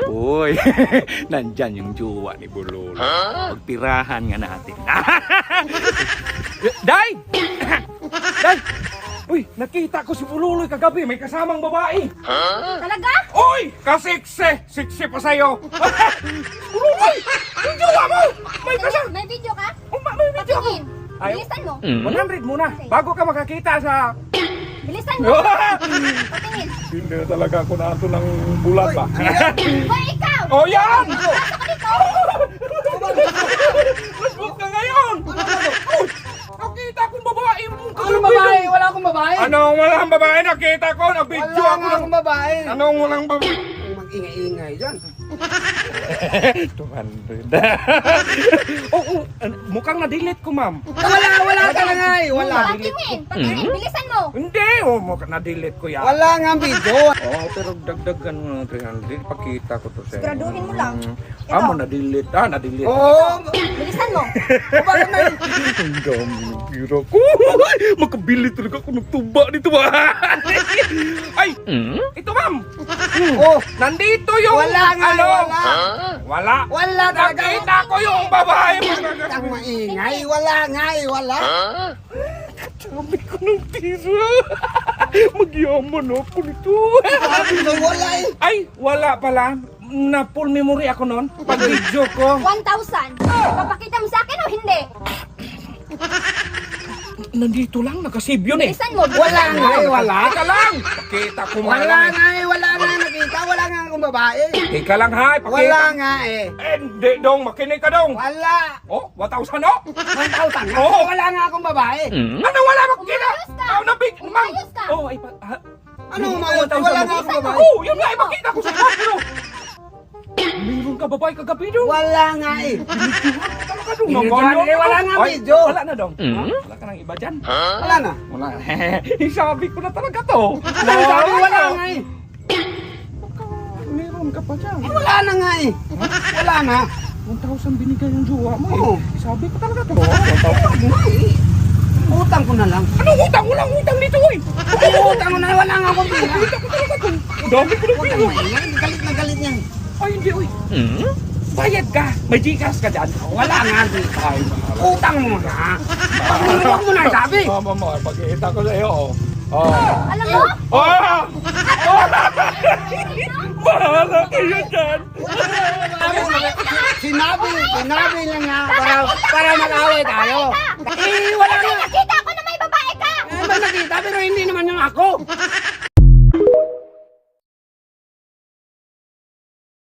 Uy, nandyan yung jowa ni Bulol. Magpirahan nga natin. Day! Day! Uy, nakita ko si Bululoy kagabi. May kasamang babae. Talaga? Uy! Kasikse! Sikse pa sa'yo! Bululoy! Yung jowa mo! May kasama! May video ka? May video ako! Patingin. Ayaw. Bilisan mo. 100 muna. Bago ka makakita sa... Bilisan mo. Patingin. Hindi talaga ako na ito ng bulan ba? Hoy, ikaw! Oh, yan! Pasok ka dito! Nasbuk ka ngayon! Uy! Nakita kong babae mong kagabi. Anong babae? Wala akong babae. Anong walang babae? Nakita ko, nag-video Wala ako nga akong babae. Anong walang babae? Mag-ingay-ingay dyan. 200. Oh, mukhang na-delete ko, ma'am. Wala talaga eh. Wala. Patingin. Patingin. Bilisan mo. Hindi, mukhang na-delete ko yan. Wala nga video. Oh, pero dagdagan mo ng 300. Pakita ko to sa inyo. Siguraduhin mo lang. Mo na-delete. Na-delete. Oo. Bilisan mo. Bakit may... Ang dami ng pira ko. Makabili talaga ako ng tuba dito ba? Ay, ito ma'am. Oh. Nandito yung Wala nga, ano? wala. Wala. Wala talaga. Nakita ko yung babae. Ang maingay. Wala nga eh. Wala. Sabi ko ng tira. Magyaman ako nito. Sabi ko wala eh. Ay, wala pala. Na full memory ako noon. Pag video ko. 1,000. Papakita mo sa akin o hindi? Nandito lang, nakasave yun eh. Bilisan mo. Wala nga eh. Wala. Teka lang. Pakita ko nga Wala lang eh. nga eh. Wala nga nakita. Wala nga akong babae. Teka lang ha, pakita. Wala nga eh. Hindi dong, makinig ka dong. Wala. Oh, 1,000 no? 1,000 nga. Oo. Wala nga akong babae. Ano wala makikita? Umayos ka. Oh, nabig, ma'am. Umayos ka. Oh, ay, Ano umawat? Wala nga akong babae. Oh, yun nga, ay, makita ko sa video. Meron ka babae kagabi dong. Wala nga eh. Talaga dong, Video naman dyan, eh, wala nga Ay, video. Wala na dong. Wala ka nang iba dyan. Wala na. Wala. Sabi ko na talaga to. Ang sabi wala nga eh. Meron ka pa dyan. Wala na nga eh. Wala na. 1,000 binigay yung jowa mo Oo. eh. Sabi ko talaga to. 1,000. Utang ko na lang. Anong utang? Walang utang dito eh. Utang ko na lang. Wala nga akong pila. Dami ko na Huwag pilo. kang maingay. Galit na galit yan. Ay, hindi uy. Bayad ka. May Gcash ka dyan. Wala nga dito. Utang mo na. Huwag mo na sabi. Mama mo, pagkita ko sa iyo. Oh. Alam mo? Oh! Bahala kayo dyan. Sinabi lang nga para mag-away tayo. Eh, wala na. Nakita ko na may babae ka. Ba nakita pero hindi naman yung ako.